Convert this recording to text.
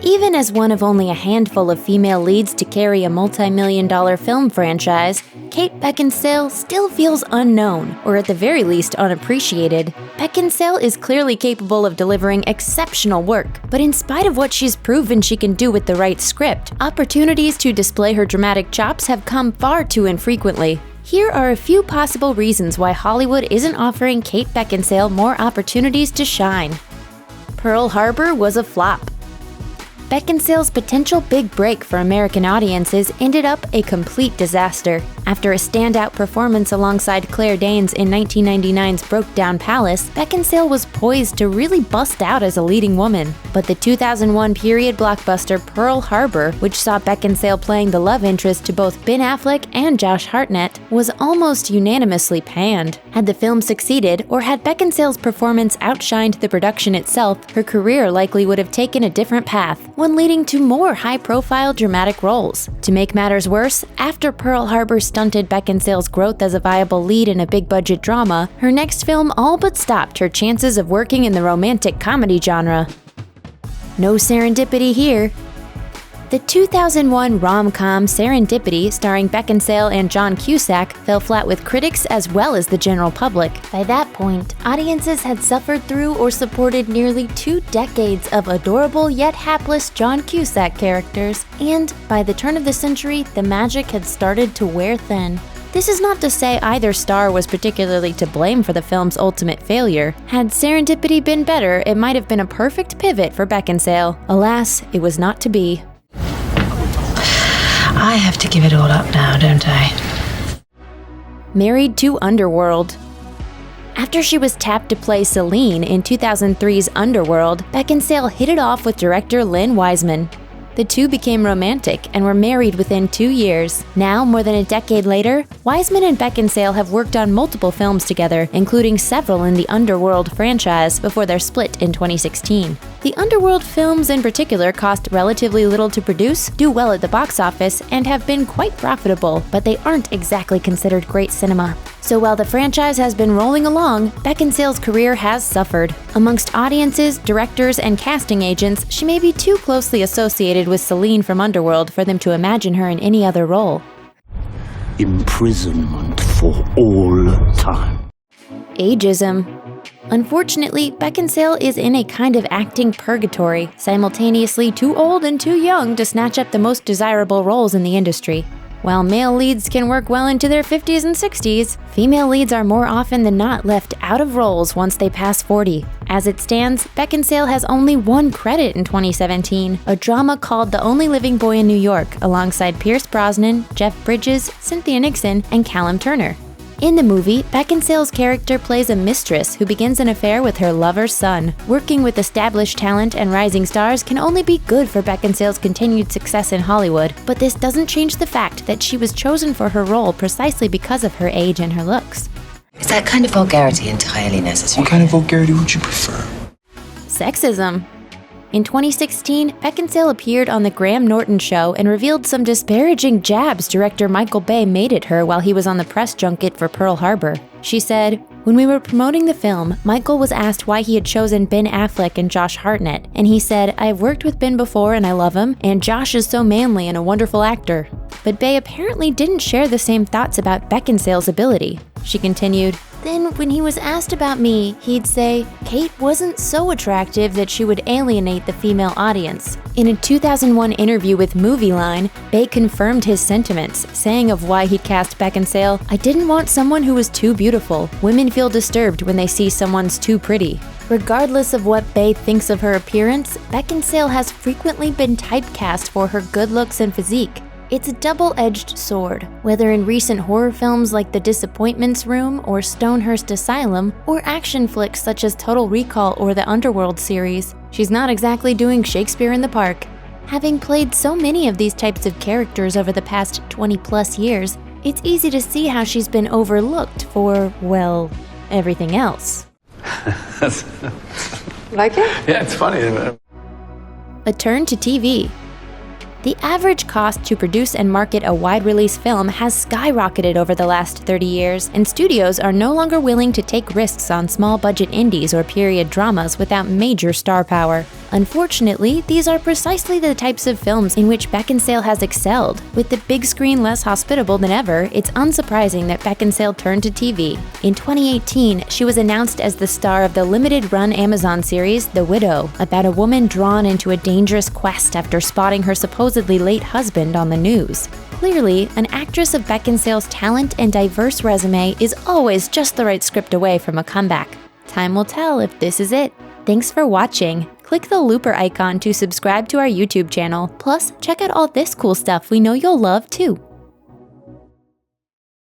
Even as one of only a handful of female leads to carry a multi-million-dollar film franchise, Kate Beckinsale still feels unknown, or at the very least unappreciated. Beckinsale is clearly capable of delivering exceptional work, but in spite of what she's proven she can do with the right script, opportunities to display her dramatic chops have come far too infrequently. Here are a few possible reasons why Hollywood isn't offering Kate Beckinsale more opportunities to shine. Pearl Harbor was a flop. Beckinsale's potential big break for American audiences ended up a complete disaster. After a standout performance alongside Claire Danes in 1999's Brokedown Palace, Beckinsale was poised to really bust out as a leading woman. But the 2001 period blockbuster Pearl Harbor, which saw Beckinsale playing the love interest to both Ben Affleck and Josh Hartnett, was almost unanimously panned. Had the film succeeded, or had Beckinsale's performance outshined the production itself, her career likely would have taken a different path, one leading to more high-profile dramatic roles. To make matters worse, after Pearl Harbor stunted Beckinsale's growth as a viable lead in a big-budget drama, her next film all but stopped her chances of working in the romantic comedy genre. No serendipity here. The 2001 rom-com Serendipity, starring Beckinsale and John Cusack, fell flat with critics as well as the general public. By that point, audiences had suffered through or supported nearly 2 decades of adorable yet hapless John Cusack characters, and by the turn of the century, the magic had started to wear thin. This is not to say either star was particularly to blame for the film's ultimate failure. Had Serendipity been better, it might have been a perfect pivot for Beckinsale. Alas, it was not to be. I have to give it all up now, don't I? Married to Underworld. After she was tapped to play Celine in 2003's Underworld, Beckinsale hit it off with director Lynn Wiseman. The two became romantic and were married within 2 years. Now, more than a decade later, Wiseman and Beckinsale have worked on multiple films together, including several in the Underworld franchise before their split in 2016. The Underworld films in particular cost relatively little to produce, do well at the box office, and have been quite profitable, but they aren't exactly considered great cinema. So while the franchise has been rolling along, Beckinsale's career has suffered. Amongst audiences, directors, and casting agents, she may be too closely associated with Celine from Underworld for them to imagine her in any other role. Imprisonment for all time. Ageism. Unfortunately, Beckinsale is in a kind of acting purgatory, simultaneously too old and too young to snatch up the most desirable roles in the industry. While male leads can work well into their 50s and 60s, female leads are more often than not left out of roles once they pass 40. As it stands, Beckinsale has only one credit in 2017, a drama called The Only Living Boy in New York, alongside Pierce Brosnan, Jeff Bridges, Cynthia Nixon, and Callum Turner. In the movie, Beckinsale's character plays a mistress who begins an affair with her lover's son. Working with established talent and rising stars can only be good for Beckinsale's continued success in Hollywood, but this doesn't change the fact that she was chosen for her role precisely because of her age and her looks. Is that kind of vulgarity entirely necessary? What kind of vulgarity would you prefer? Sexism. In 2016, Beckinsale appeared on The Graham Norton Show and revealed some disparaging jabs director Michael Bay made at her while he was on the press junket for Pearl Harbor. She said, "When we were promoting the film, Michael was asked why he had chosen Ben Affleck and Josh Hartnett, and he said, 'I've worked with Ben before and I love him, and Josh is so manly and a wonderful actor.' But Bay apparently didn't share the same thoughts about Beckinsale's ability." She continued, "Then when he was asked about me, he'd say, 'Kate wasn't so attractive that she would alienate the female audience.'" In a 2001 interview with Movie Line, Bay confirmed his sentiments, saying of why he'd cast Beckinsale, "I didn't want someone who was too beautiful. Women feel disturbed when they see someone's too pretty." Regardless of what Bay thinks of her appearance, Beckinsale has frequently been typecast for her good looks and physique. It's a double-edged sword, whether in recent horror films like The Disappointments Room or Stonehurst Asylum, or action flicks such as Total Recall or the Underworld series. She's not exactly doing Shakespeare in the Park. Having played so many of these types of characters over the past 20-plus years, it's easy to see how she's been overlooked for, well, everything else. Like it? Yeah, it's funny. A turn to TV. The average cost to produce and market a wide-release film has skyrocketed over the last 30 years, and studios are no longer willing to take risks on small-budget indies or period dramas without major star power. Unfortunately, these are precisely the types of films in which Beckinsale has excelled. With the big screen less hospitable than ever, it's unsurprising that Beckinsale turned to TV. In 2018, she was announced as the star of the limited-run Amazon series The Widow, about a woman drawn into a dangerous quest after spotting her supposedly late husband on the news. Clearly, an actress of Beckinsale's talent and diverse resume is always just the right script away from a comeback. Time will tell if this is it. Thanks for watching. Click the looper icon to subscribe to our YouTube channel. Plus, check out all this cool stuff we know you'll love too.